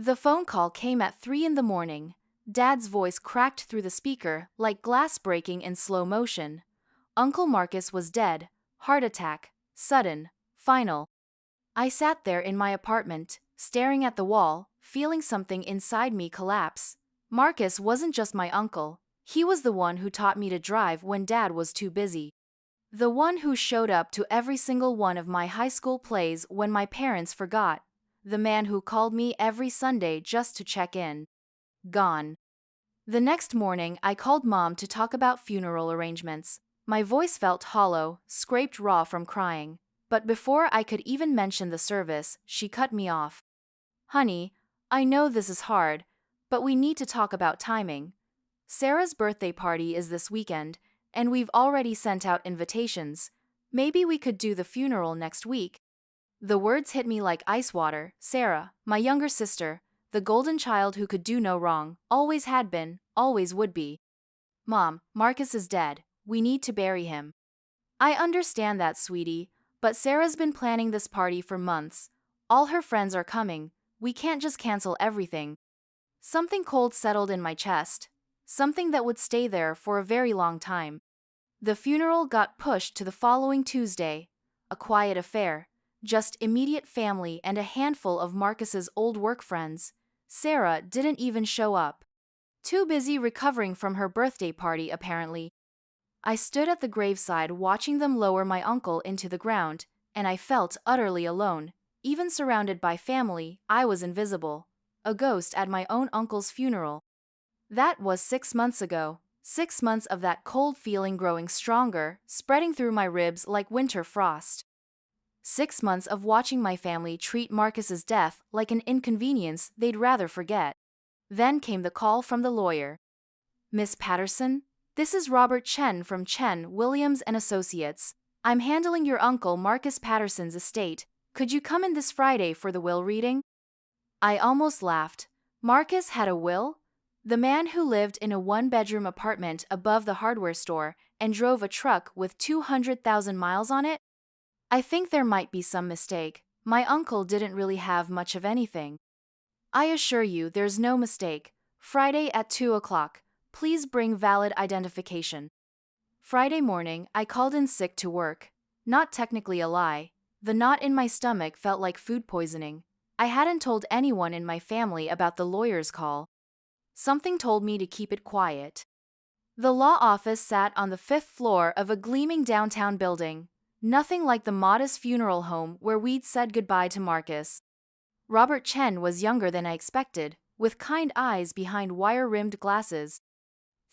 The phone call came at 3 in the morning. Dad's voice cracked through the speaker like glass breaking in slow motion. Uncle Marcus was dead. Heart attack. Sudden. Final. I sat there in my apartment, staring at the wall, feeling something inside me collapse. Marcus wasn't just my uncle. He was the one who taught me to drive when Dad was too busy. The one who showed up to every single one of my high school plays when my parents forgot. The man who called me every Sunday just to check in. Gone. The next morning, I called Mom to talk about funeral arrangements. My voice felt hollow, scraped raw from crying. But before I could even mention the service, she cut me off. Honey, I know this is hard, but we need to talk about timing. Sarah's birthday party is this weekend, and we've already sent out invitations. Maybe we could do the funeral next week. The words hit me like ice water. Sarah, my younger sister, the golden child who could do no wrong, always had been, always would be. Mom, Marcus is dead. We need to bury him. I understand that, sweetie, but Sarah's been planning this party for months. All her friends are coming. We can't just cancel everything. Something cold settled in my chest. Something that would stay there for a very long time. The funeral got pushed to the following Tuesday. A quiet affair. Just immediate family and a handful of Marcus's old work friends. Sarah didn't even show up. Too busy recovering from her birthday party, apparently. I stood at the graveside watching them lower my uncle into the ground, and I felt utterly alone. Even surrounded by family, I was invisible. A ghost at my own uncle's funeral. That was 6 months ago. 6 months of that cold feeling growing stronger, spreading through my ribs like winter frost. 6 months of watching my family treat Marcus's death like an inconvenience they'd rather forget. Then came the call from the lawyer. Miss Patterson? This is Robert Chen from Chen, Williams and Associates. I'm handling your uncle Marcus Patterson's estate. Could you come in this Friday for the will reading? I almost laughed. Marcus had a will? The man who lived in a one-bedroom apartment above the hardware store and drove a truck with 200,000 miles on it? I think there might be some mistake. My uncle didn't really have much of anything. I assure you there's no mistake. Friday at 2 o'clock. Please bring valid identification. Friday morning, I called in sick to work. Not technically a lie. The knot in my stomach felt like food poisoning. I hadn't told anyone in my family about the lawyer's call. Something told me to keep it quiet. The law office sat on the 5th floor of a gleaming downtown building. Nothing like the modest funeral home where we'd said goodbye to Marcus. Robert Chen was younger than I expected, with kind eyes behind wire-rimmed glasses.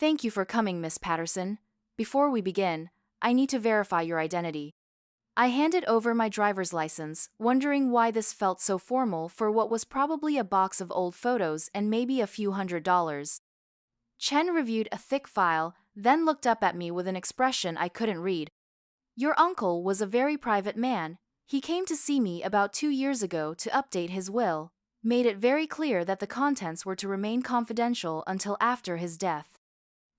Thank you for coming, Miss Patterson. Before we begin, I need to verify your identity. I handed over my driver's license, wondering why this felt so formal for what was probably a box of old photos and maybe a few $100s. Chen reviewed a thick file, then looked up at me with an expression I couldn't read. Your uncle was a very private man. He came to see me about 2 years ago to update his will, made it very clear that the contents were to remain confidential until after his death.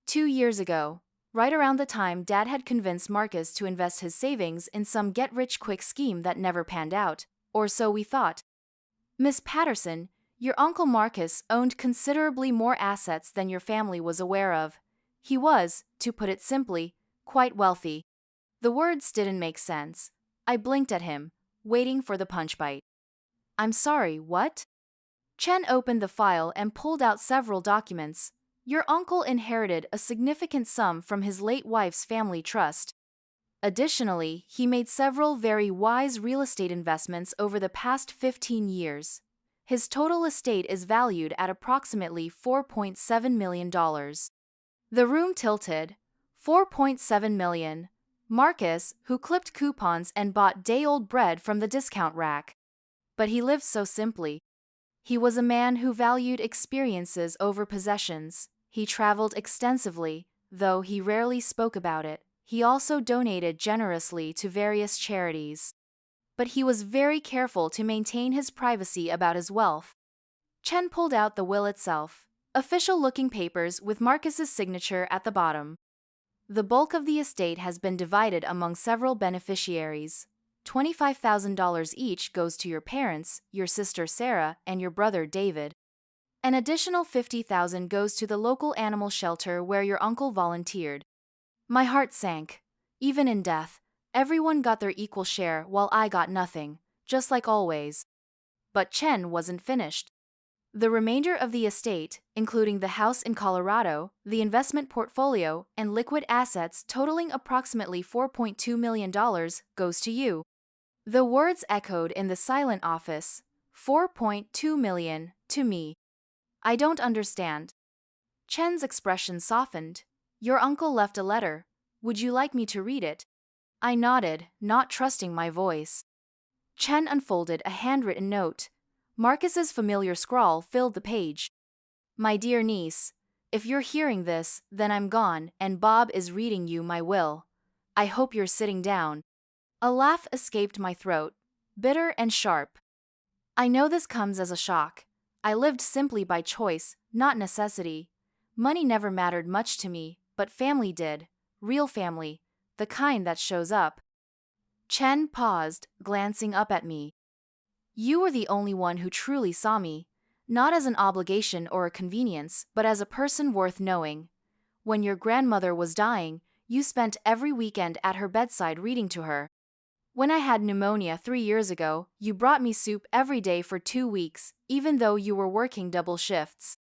2 years ago, right around the time Dad had convinced Marcus to invest his savings in some get-rich-quick scheme that never panned out, or so we thought. Miss Patterson, your Uncle Marcus owned considerably more assets than your family was aware of. He was, to put it simply, quite wealthy. The words didn't make sense. I blinked at him, waiting for the punch bite. I'm sorry, what? Chen opened the file and pulled out several documents. Your uncle inherited a significant sum from his late wife's family trust. Additionally, he made several very wise real estate investments over the past 15 years. His total estate is valued at approximately $4.7 million. The room tilted. $4.7 million. Marcus, who clipped coupons and bought day-old bread from the discount rack. But he lived so simply. He was a man who valued experiences over possessions. He traveled extensively, though he rarely spoke about it. He also donated generously to various charities. But he was very careful to maintain his privacy about his wealth. Chen pulled out the will itself, official-looking papers with Marcus's signature at the bottom. The bulk of the estate has been divided among several beneficiaries. $25,000 each goes to your parents, your sister Sarah, and your brother David. An additional $50,000 goes to the local animal shelter where your uncle volunteered. My heart sank. Even in death, everyone got their equal share while I got nothing, just like always. But Chen wasn't finished. The remainder of the estate, including the house in Colorado, the investment portfolio, and liquid assets totaling approximately $4.2 million, goes to you. The words echoed in the silent office. 4.2 million, to me. I don't understand. Chen's expression softened. Your uncle left a letter. Would you like me to read it? I nodded, not trusting my voice. Chen unfolded a handwritten note. Marcus's familiar scrawl filled the page. My dear niece, if you're hearing this, then I'm gone, and Bob is reading you my will. I hope you're sitting down. A laugh escaped my throat, bitter and sharp. I know this comes as a shock. I lived simply by choice, not necessity. Money never mattered much to me, but family did. Real family, the kind that shows up. Chen paused, glancing up at me. You were the only one who truly saw me, not as an obligation or a convenience, but as a person worth knowing. When your grandmother was dying, you spent every weekend at her bedside reading to her. When I had pneumonia 3 years ago, you brought me soup every day for 2 weeks, even though you were working double shifts.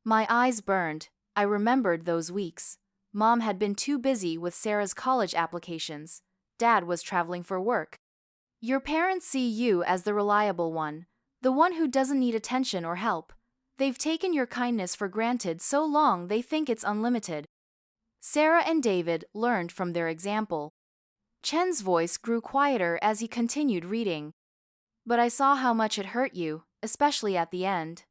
My eyes burned. I remembered those weeks. Mom had been too busy with Sarah's college applications. Dad was traveling for work. Your parents see you as the reliable one, the one who doesn't need attention or help. They've taken your kindness for granted so long they think it's unlimited. Sarah and David learned from their example. Chen's voice grew quieter as he continued reading. But I saw how much it hurt you, especially at the end.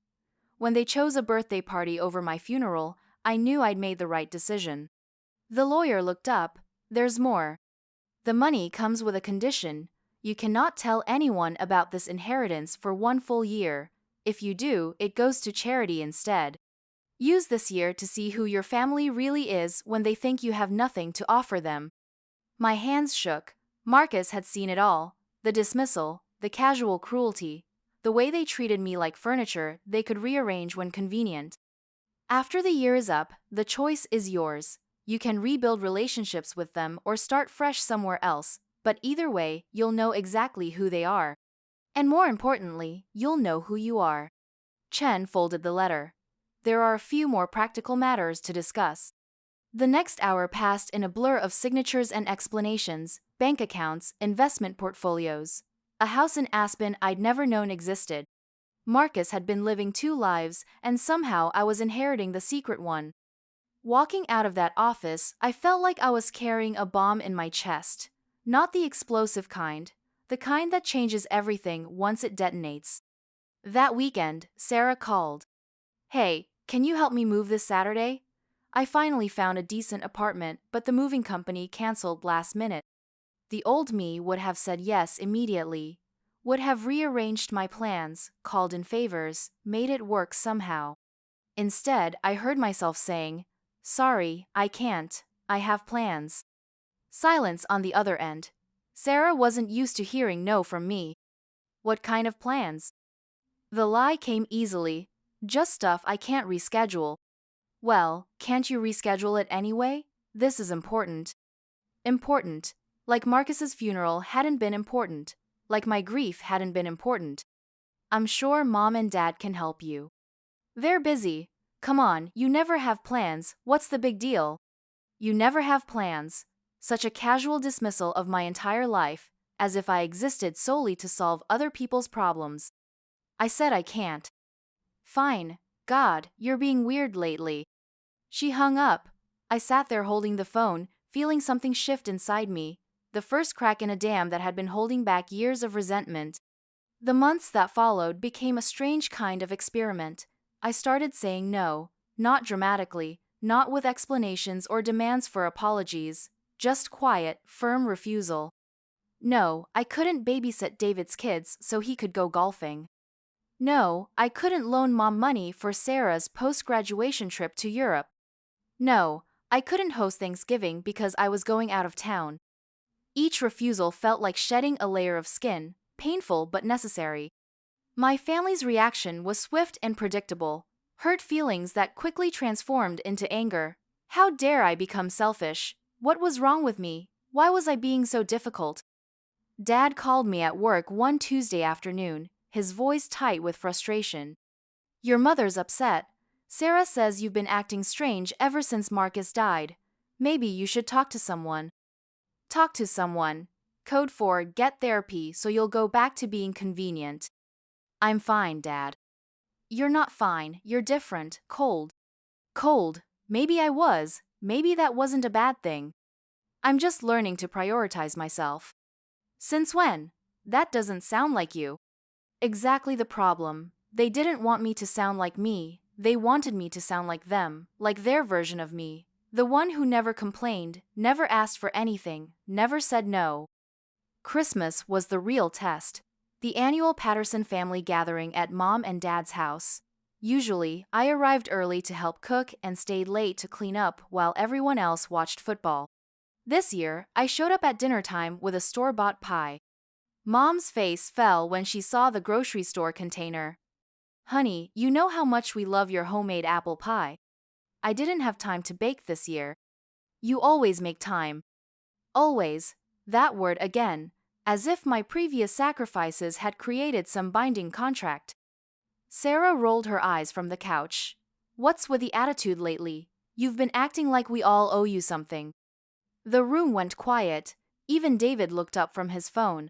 When they chose a birthday party over my funeral, I knew I'd made the right decision. The lawyer looked up. There's more. The money comes with a condition. You cannot tell anyone about this inheritance for 1 full year. If you do, it goes to charity instead. Use this year to see who your family really is when they think you have nothing to offer them. My hands shook. Marcus had seen it all. The dismissal, the casual cruelty, the way they treated me like furniture they could rearrange when convenient. After the year is up, the choice is yours. You can rebuild relationships with them or start fresh somewhere else, but either way, you'll know exactly who they are. And more importantly, you'll know who you are. Chen folded the letter. There are a few more practical matters to discuss. The next hour passed in a blur of signatures and explanations, bank accounts, investment portfolios. A house in Aspen I'd never known existed. Marcus had been living 2 lives, and somehow I was inheriting the secret one. Walking out of that office, I felt like I was carrying a bomb in my chest. Not the explosive kind, the kind that changes everything once it detonates. That weekend, Sarah called. Hey, can you help me move this Saturday? I finally found a decent apartment, but the moving company canceled last minute. The old me would have said yes immediately, would have rearranged my plans, called in favors, made it work somehow. Instead, I heard myself saying, sorry, I can't, I have plans. Silence on the other end. Sarah wasn't used to hearing no from me. What kind of plans? The lie came easily. Just stuff I can't reschedule. Well, can't you reschedule it anyway? This is important. Important. Like Marcus's funeral hadn't been important. Like my grief hadn't been important. I'm sure Mom and Dad can help you. They're busy. Come on, you never have plans, what's the big deal? You never have plans. Such a casual dismissal of my entire life, as if I existed solely to solve other people's problems. I said I can't. Fine. God, you're being weird lately. She hung up. I sat there holding the phone, feeling something shift inside me, the first crack in a dam that had been holding back years of resentment. The months that followed became a strange kind of experiment. I started saying no, not dramatically, not with explanations or demands for apologies, just quiet, firm refusal. No, I couldn't babysit David's kids so he could go golfing. No, I couldn't loan Mom money for Sarah's post-graduation trip to Europe. No, I couldn't host Thanksgiving because I was going out of town. Each refusal felt like shedding a layer of skin, painful but necessary. My family's reaction was swift and predictable, hurt feelings that quickly transformed into anger. How dare I become selfish? What was wrong with me? Why was I being so difficult? Dad called me at work one Tuesday afternoon, his voice tight with frustration. Your mother's upset. Sarah says you've been acting strange ever since Marcus died. Maybe you should talk to someone. Talk to someone. Code for get therapy so you'll go back to being convenient. I'm fine, Dad. You're not fine, you're different, cold. Cold. Maybe I was, maybe that wasn't a bad thing. I'm just learning to prioritize myself. Since when? That doesn't sound like you. Exactly the problem. They didn't want me to sound like me, they wanted me to sound like them, like their version of me. The one who never complained, never asked for anything, never said no. Christmas was the real test. The annual Patterson family gathering at Mom and Dad's house. Usually, I arrived early to help cook and stayed late to clean up while everyone else watched football. This year, I showed up at dinner time with a store-bought pie. Mom's face fell when she saw the grocery store container. Honey, you know how much we love your homemade apple pie. I didn't have time to bake this year. You always make time. Always. That word again, as if my previous sacrifices had created some binding contract. Sarah rolled her eyes from the couch. What's with the attitude lately? You've been acting like we all owe you something. The room went quiet. Even David looked up from his phone.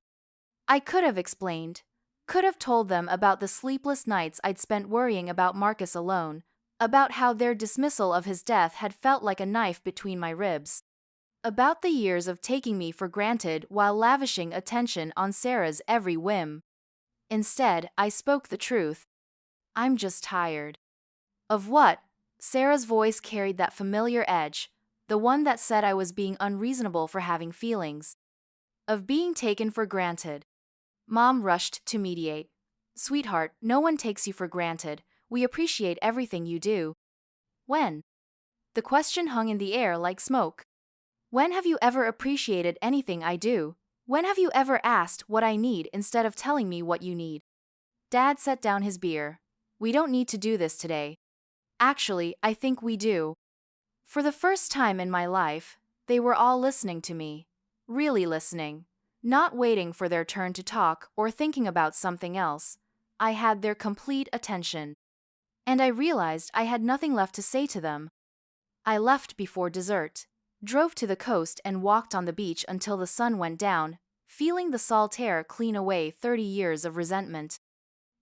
I could have explained. Could have told them about the sleepless nights I'd spent worrying about Marcus alone, about how their dismissal of his death had felt like a knife between my ribs. About the years of taking me for granted while lavishing attention on Sarah's every whim. Instead, I spoke the truth. I'm just tired. Of what? Sarah's voice carried that familiar edge, the one that said I was being unreasonable for having feelings. Of being taken for granted. Mom rushed to mediate. Sweetheart, no one takes you for granted. We appreciate everything you do. When? The question hung in the air like smoke. When have you ever appreciated anything I do? When have you ever asked what I need instead of telling me what you need? Dad set down his beer. We don't need to do this today. Actually, I think we do. For the first time in my life, they were all listening to me. Really listening. Not waiting for their turn to talk or thinking about something else. I had their complete attention. And I realized I had nothing left to say to them. I left before dessert, drove to the coast and walked on the beach until the sun went down, feeling the salt air clean away 30 years of resentment.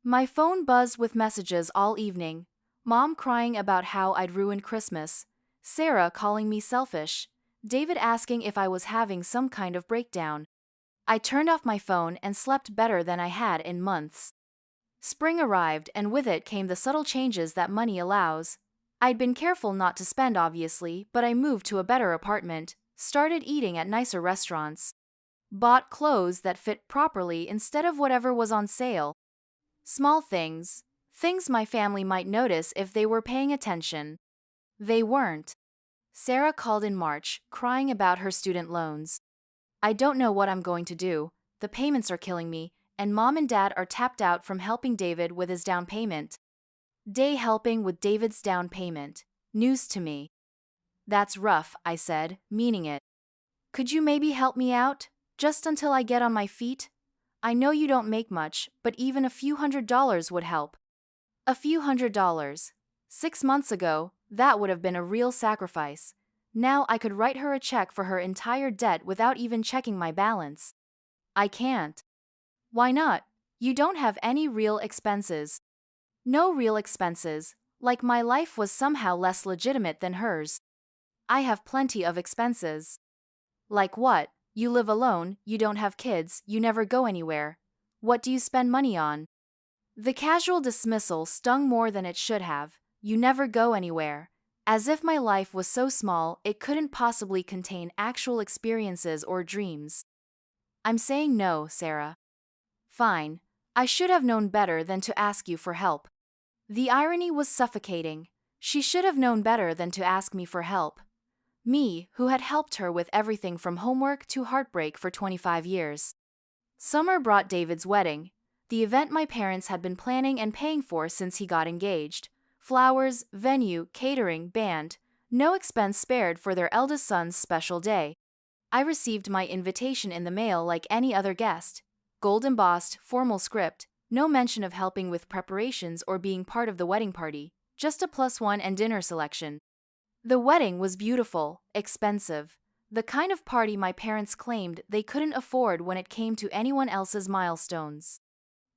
My phone buzzed with messages all evening. Mom crying about how I'd ruined Christmas, Sarah calling me selfish, David asking if I was having some kind of breakdown. I turned off my phone and slept better than I had in months. Spring arrived and with it came the subtle changes that money allows. I'd been careful not to spend obviously, but I moved to a better apartment, started eating at nicer restaurants. Bought clothes that fit properly instead of whatever was on sale. Small things. Things my family might notice if they were paying attention. They weren't. Sarah called in March, crying about her student loans. I don't know what I'm going to do, the payments are killing me, and Mom and Dad are tapped out from helping David with his down payment. Day helping with David's down payment. News to me. That's rough, I said, meaning it. Could you maybe help me out, just until I get on my feet? I know you don't make much, but even a few $100s would help. A few $100s. 6 months ago, that would have been a real sacrifice. Now I could write her a check for her entire debt without even checking my balance. I can't. Why not? You don't have any real expenses. No real expenses, like my life was somehow less legitimate than hers. I have plenty of expenses. Like what? You live alone, you don't have kids, you never go anywhere. What do you spend money on? The casual dismissal stung more than it should have. You never go anywhere. As if my life was so small it couldn't possibly contain actual experiences or dreams. I'm saying no, Sarah. Fine. I should have known better than to ask you for help. The irony was suffocating. She should have known better than to ask me for help. Me, who had helped her with everything from homework to heartbreak for 25 years. Summer brought David's wedding, the event my parents had been planning and paying for since he got engaged. Flowers, venue, catering, band, no expense spared for their eldest son's special day. I received my invitation in the mail like any other guest. Gold embossed, formal script, no mention of helping with preparations or being part of the wedding party, just a +1 and dinner selection. The wedding was beautiful, expensive, the kind of party my parents claimed they couldn't afford when it came to anyone else's milestones.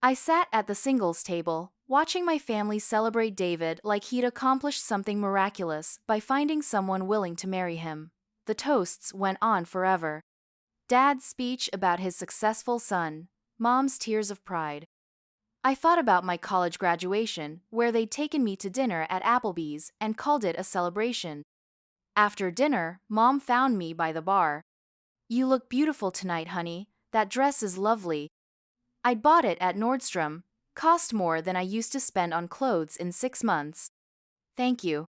I sat at the singles table, watching my family celebrate David like he'd accomplished something miraculous by finding someone willing to marry him. The toasts went on forever. Dad's speech about his successful son, Mom's tears of pride. I thought about my college graduation, where they'd taken me to dinner at Applebee's and called it a celebration. After dinner, Mom found me by the bar. "You look beautiful tonight, honey. That dress is lovely." I'd bought it at Nordstrom, cost more than I used to spend on clothes in 6 months. "Thank you.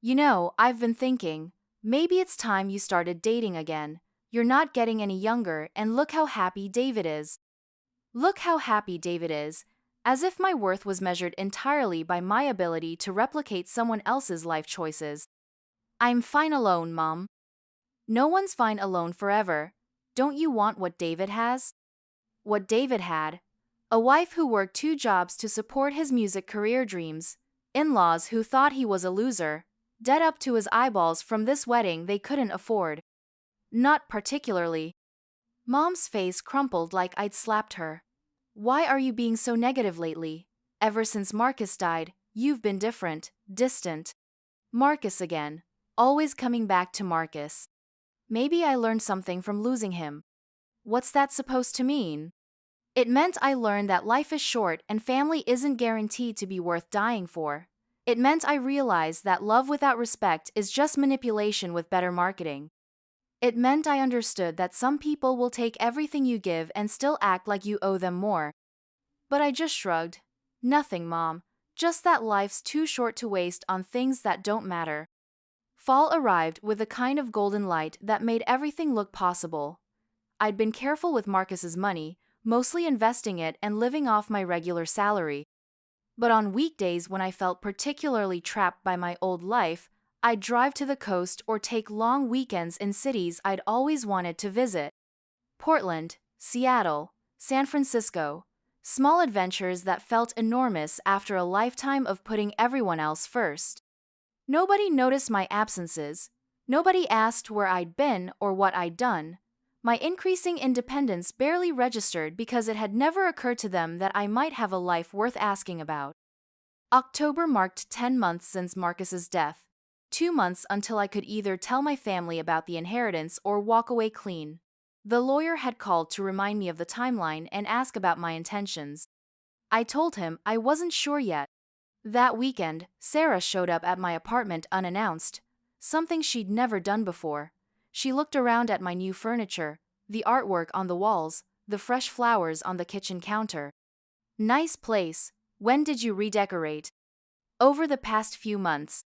You know, I've been thinking, maybe it's time you started dating again. You're not getting any younger, and look how happy David is." Look how happy David is, as if my worth was measured entirely by my ability to replicate someone else's life choices. "I'm fine alone, Mom." No one's fine alone forever. Don't you want what David has? What David had? A wife who worked 2 jobs to support his music career dreams, in-laws who thought he was a loser, debt up to his eyeballs from this wedding they couldn't afford. Not particularly. Mom's face crumpled like I'd slapped her. "Why are you being so negative lately? Ever since Marcus died, you've been different, distant." Marcus again. Always coming back to Marcus. Maybe I learned something from losing him. What's that supposed to mean? It meant I learned that life is short and family isn't guaranteed to be worth dying for. It meant I realized that love without respect is just manipulation with better marketing. It meant I understood that some people will take everything you give and still act like you owe them more. But I just shrugged. "Nothing, Mom. Just that life's too short to waste on things that don't matter." Fall arrived with a kind of golden light that made everything look possible. I'd been careful with Marcus's money, mostly investing it and living off my regular salary. But on weekdays when I felt particularly trapped by my old life, I'd drive to the coast or take long weekends in cities I'd always wanted to visit. Portland, Seattle, San Francisco. Small adventures that felt enormous after a lifetime of putting everyone else first. Nobody noticed my absences. Nobody asked where I'd been or what I'd done. My increasing independence barely registered because it had never occurred to them that I might have a life worth asking about. October marked 10 months since Marcus's death. 2 months until I could either tell my family about the inheritance or walk away clean. The lawyer had called to remind me of the timeline and ask about my intentions. I told him I wasn't sure yet. That weekend, Sarah showed up at my apartment unannounced, something she'd never done before. She looked around at my new furniture, the artwork on the walls, the fresh flowers on the kitchen counter. "Nice place. When did you redecorate?" "Over the past few months."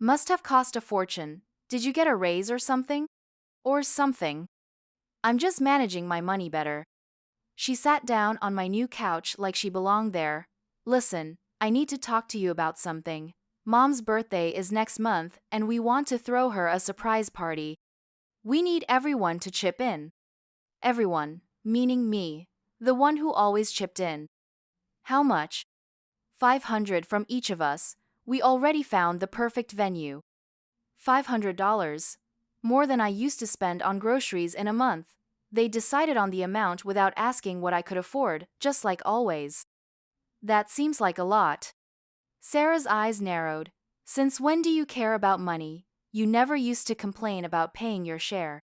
"Must have cost a fortune. Did you get a raise or something?" "Or something." "I'm just managing my money better." She sat down on my new couch like she belonged there. "Listen, I need to talk to you about something. Mom's birthday is next month and we want to throw her a surprise party. We need everyone to chip in." Everyone, meaning me, the one who always chipped in. "How much?" $500 from each of us. We already found the perfect venue. $500. More than I used to spend on groceries in a month. They decided on the amount without asking what I could afford, just like always. "That seems like a lot." Sarah's eyes narrowed. "Since when do you care about money? You never used to complain about paying your share."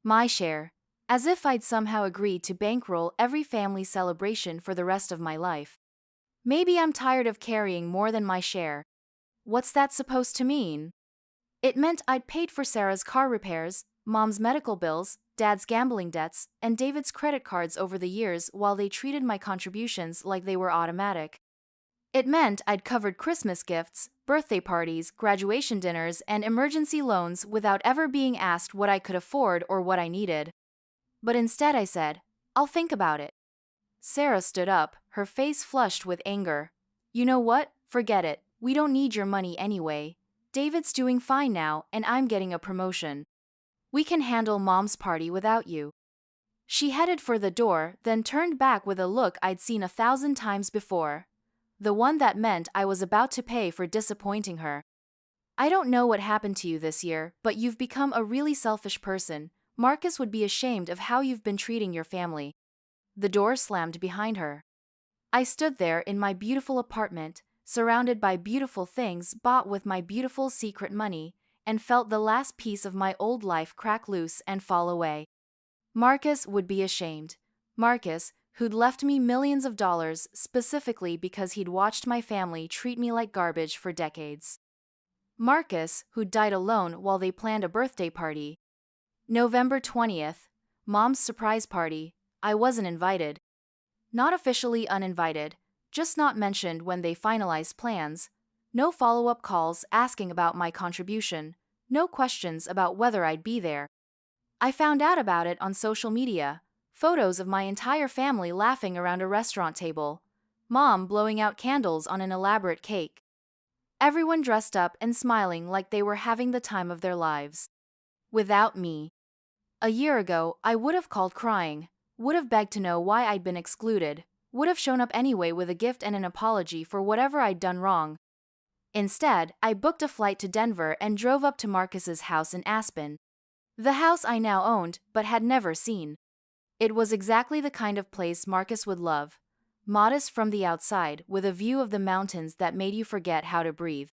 My share. As if I'd somehow agreed to bankroll every family celebration for the rest of my life. Maybe I'm tired of carrying more than my share. What's that supposed to mean? It meant I'd paid for Sarah's car repairs, Mom's medical bills, Dad's gambling debts, and David's credit cards over the years while they treated my contributions like they were automatic. It meant I'd covered Christmas gifts, birthday parties, graduation dinners, and emergency loans without ever being asked what I could afford or what I needed. But instead I said, "I'll think about it." Sarah stood up, her face flushed with anger. "You know what? Forget it. We don't need your money anyway. David's doing fine now, and I'm getting a promotion. We can handle Mom's party without you." She headed for the door, then turned back with a look I'd seen 1,000 times before. The one that meant I was about to pay for disappointing her. "I don't know what happened to you this year, but you've become a really selfish person. Marcus would be ashamed of how you've been treating your family." The door slammed behind her. I stood there in my beautiful apartment, surrounded by beautiful things bought with my beautiful secret money, and felt the last piece of my old life crack loose and fall away. Marcus would be ashamed. Marcus, who'd left me millions of dollars specifically because he'd watched my family treat me like garbage for decades. Marcus, who'd died alone while they planned a birthday party. November 20th, Mom's surprise party. I wasn't invited. Not officially uninvited, just not mentioned when they finalized plans. No follow-up calls asking about my contribution. No questions about whether I'd be there. I found out about it on social media. Photos of my entire family laughing around a restaurant table. Mom blowing out candles on an elaborate cake. Everyone dressed up and smiling like they were having the time of their lives. Without me. A year ago, I would have called crying, would have begged to know why I'd been excluded, would have shown up anyway with a gift and an apology for whatever I'd done wrong. Instead, I booked a flight to Denver and drove up to Marcus's house in Aspen. The house I now owned but had never seen. It was exactly the kind of place Marcus would love. Modest from the outside, with a view of the mountains that made you forget how to breathe.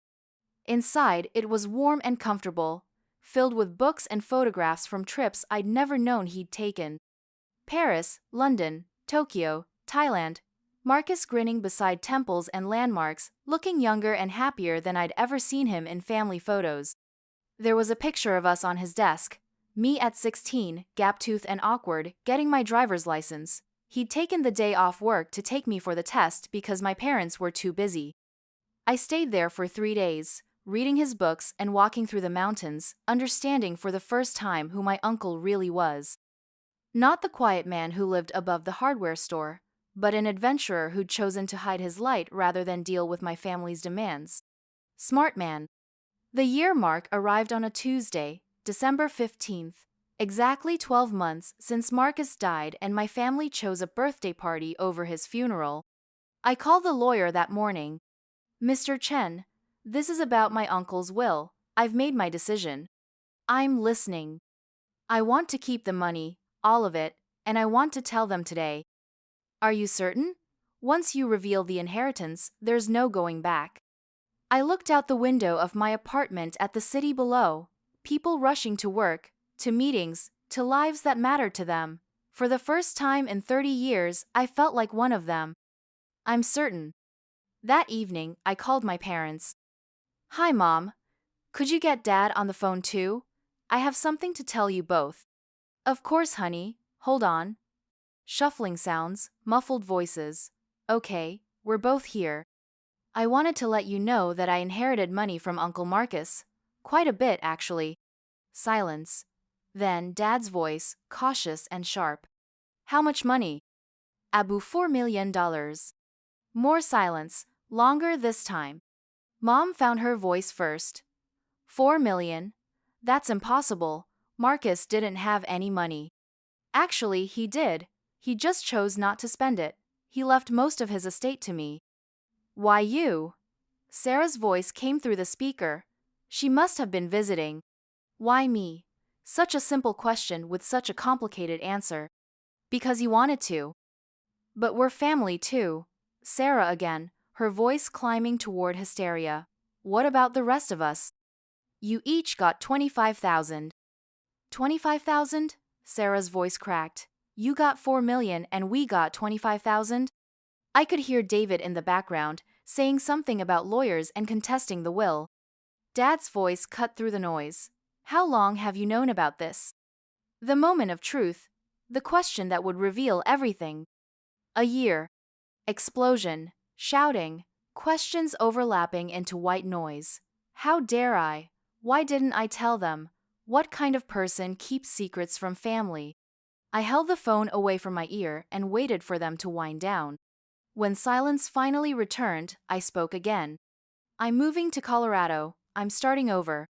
Inside, it was warm and comfortable, filled with books and photographs from trips I'd never known he'd taken. Paris, London, Tokyo, Thailand. Marcus grinning beside temples and landmarks, looking younger and happier than I'd ever seen him in family photos. There was a picture of us on his desk. Me at 16, gap-toothed and awkward, getting my driver's license. He'd taken the day off work to take me for the test because my parents were too busy. I stayed there for 3 days, reading his books and walking through the mountains, understanding for the first time who my uncle really was. Not the quiet man who lived above the hardware store, but an adventurer who'd chosen to hide his light rather than deal with my family's demands. Smart man. The year mark arrived on a Tuesday, December 15th, exactly 12 months since Marcus died and my family chose a birthday party over his funeral. I called the lawyer that morning. "Mr. Chen, this is about my uncle's will. I've made my decision. I'm listening. I want to keep the money, all of it, and I want to tell them today." "Are you certain? Once you reveal the inheritance, there's no going back." I looked out the window of my apartment at the city below, people rushing to work, to meetings, to lives that mattered to them. For the first time in 30 years, I felt like one of them. "I'm certain." That evening, I called my parents. "Hi, Mom. Could you get Dad on the phone too? I have something to tell you both." "Of course, honey. Hold on." Shuffling sounds, muffled voices. "Okay, we're both here. I wanted to let you know that I inherited money from Uncle Marcus. Quite a bit, actually." Silence. Then Dad's voice, cautious and sharp. "How much money?" "$4 million. More silence, longer this time. Mom found her voice first. "4 million? That's impossible. Marcus didn't have any money." "Actually, he did. He just chose not to spend it. He left most of his estate to me." "Why you?" Sarah's voice came through the speaker. She must have been visiting. "Why me?" Such a simple question with such a complicated answer. "Because he wanted to." "But we're family too." Sarah again, her voice climbing toward hysteria. "What about the rest of us?" "You each got 25,000. 25,000? Sarah's voice cracked. "You got 4 million and we got 25,000? I could hear David in the background, saying something about lawyers and contesting the will. Dad's voice cut through the noise. "How long have you known about this?" The moment of truth. The question that would reveal everything. "A year." Explosion. Shouting. Questions overlapping into white noise. How dare I? Why didn't I tell them? What kind of person keeps secrets from family? I held the phone away from my ear and waited for them to wind down. When silence finally returned, I spoke again. I'm moving to Colorado. I'm starting over.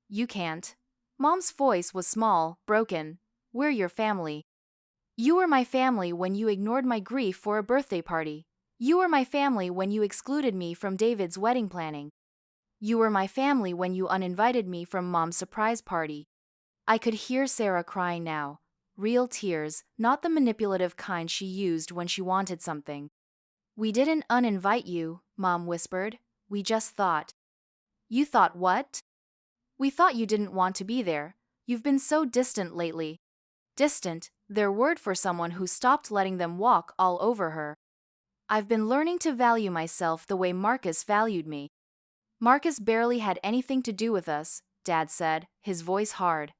You can't. Mom's voice was small, broken. We're your family. You were my family when you ignored my grief for a birthday party. You were my family when you excluded me from David's wedding planning. You were my family when you uninvited me from Mom's surprise party. I could hear Sarah crying now. Real tears, not the manipulative kind she used when she wanted something. We didn't uninvite you, Mom whispered. We just thought. You thought what? We thought you didn't want to be there. You've been so distant lately. Distant, their word for someone who stopped letting them walk all over her. I've been learning to value myself the way Marcus valued me. Marcus barely had anything to do with us, Dad said, his voice hard.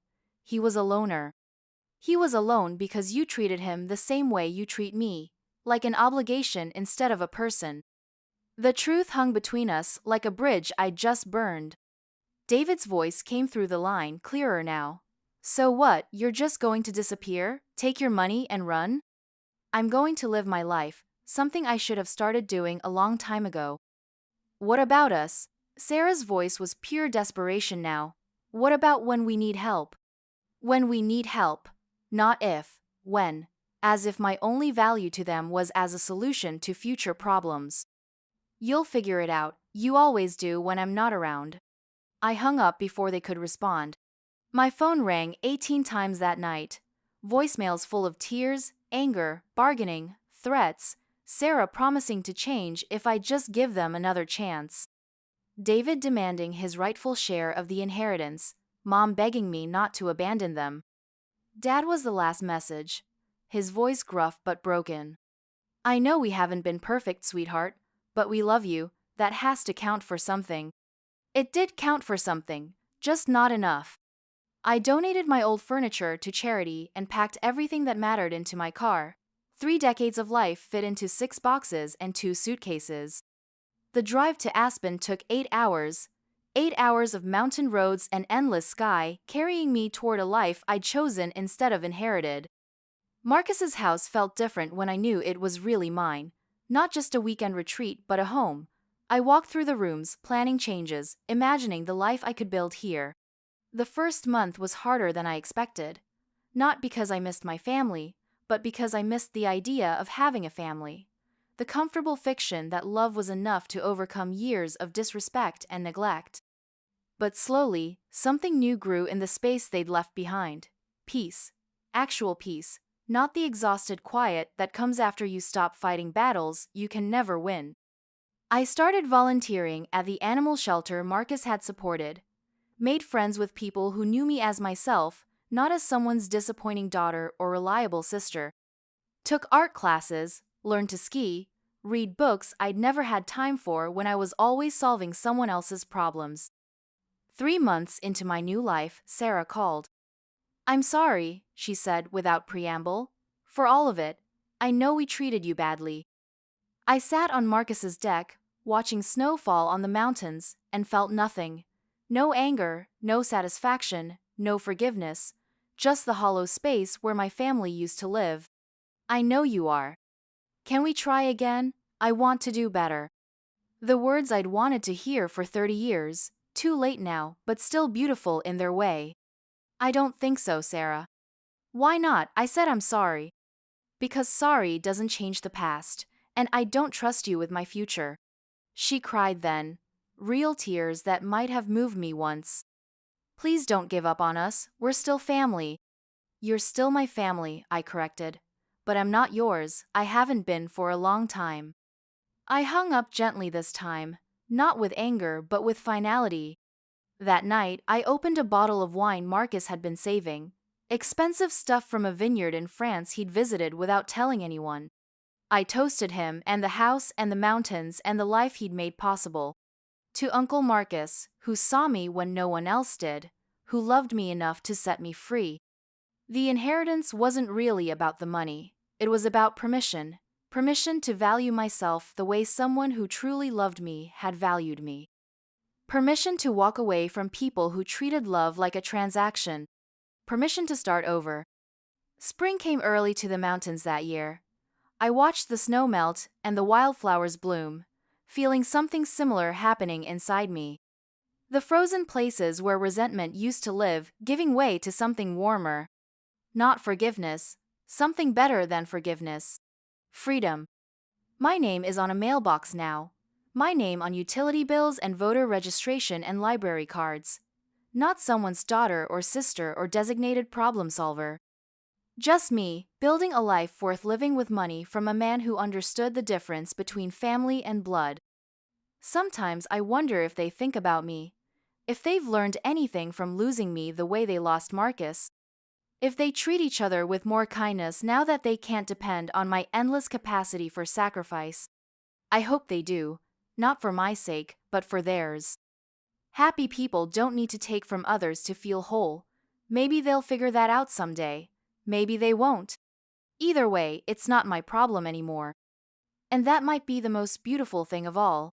He was a loner. He was alone because you treated him the same way you treat me, like an obligation instead of a person. The truth hung between us like a bridge I'd just burned. David's voice came through the line, clearer now. So what, you're just going to disappear, take your money and run? I'm going to live my life, something I should have started doing a long time ago. What about us? Sarah's voice was pure desperation now. What about when we need help? When we need help. Not if, when. As if my only value to them was as a solution to future problems. You'll figure it out, you always do when I'm not around. I hung up before they could respond. My phone rang 18 times that night. Voicemails full of tears, anger, bargaining, threats, Sarah promising to change if I just give them another chance. David demanding his rightful share of the inheritance, Mom begging me not to abandon them. Dad was the last message, his voice gruff but broken. I know we haven't been perfect, sweetheart, but we love you, that has to count for something. It did count for something, just not enough. I donated my old furniture to charity and packed everything that mattered into my car. 3 decades of life fit into 6 boxes and 2 suitcases. The drive to Aspen took 8 hours. 8 hours of mountain roads and endless sky, carrying me toward a life I'd chosen instead of inherited. Marcus's house felt different when I knew it was really mine. Not just a weekend retreat, but a home. I walked through the rooms, planning changes, imagining the life I could build here. The first month was harder than I expected. Not because I missed my family, but because I missed the idea of having a family. The comfortable fiction that love was enough to overcome years of disrespect and neglect. But slowly, something new grew in the space they'd left behind. Peace. Actual peace, not the exhausted quiet that comes after you stop fighting battles you can never win. I started volunteering at the animal shelter Marcus had supported. Made friends with people who knew me as myself, not as someone's disappointing daughter or reliable sister. Took art classes, learned to ski, read books I'd never had time for when I was always solving someone else's problems. 3 months into my new life, Sarah called. I'm sorry, she said without preamble. For all of it. I know we treated you badly. I sat on Marcus's deck, watching snow fall on the mountains, and felt nothing. No anger, no satisfaction, no forgiveness, just the hollow space where my family used to live. I know you are. Can we try again? I want to do better. The words I'd wanted to hear for 30 years, too late now, but still beautiful in their way. I don't think so, Sarah. Why not? I said I'm sorry. Because sorry doesn't change the past, and I don't trust you with my future. She cried then. Real tears that might have moved me once. Please don't give up on us, we're still family. You're still my family, I corrected. But I'm not yours, I haven't been for a long time. I hung up gently this time, not with anger but with finality. That night, I opened a bottle of wine Marcus had been saving. Expensive stuff from a vineyard in France he'd visited without telling anyone. I toasted him and the house and the mountains and the life he'd made possible. To Uncle Marcus, who saw me when no one else did, who loved me enough to set me free. The inheritance wasn't really about the money, it was about permission. Permission to value myself the way someone who truly loved me had valued me. Permission to walk away from people who treated love like a transaction. Permission to start over. Spring came early to the mountains that year. I watched the snow melt and the wildflowers bloom, feeling something similar happening inside me. The frozen places where resentment used to live giving way to something warmer. Not forgiveness, something better than forgiveness. Freedom. My name is on a mailbox now. My name on utility bills and voter registration and library cards. Not someone's daughter or sister or designated problem solver. Just me, building a life worth living with money from a man who understood the difference between family and blood. Sometimes I wonder if they think about me. If they've learned anything from losing me the way they lost Marcus. If they treat each other with more kindness now that they can't depend on my endless capacity for sacrifice. I hope they do, not for my sake, but for theirs. Happy people don't need to take from others to feel whole. Maybe they'll figure that out someday. Maybe they won't. Either way, it's not my problem anymore. And that might be the most beautiful thing of all.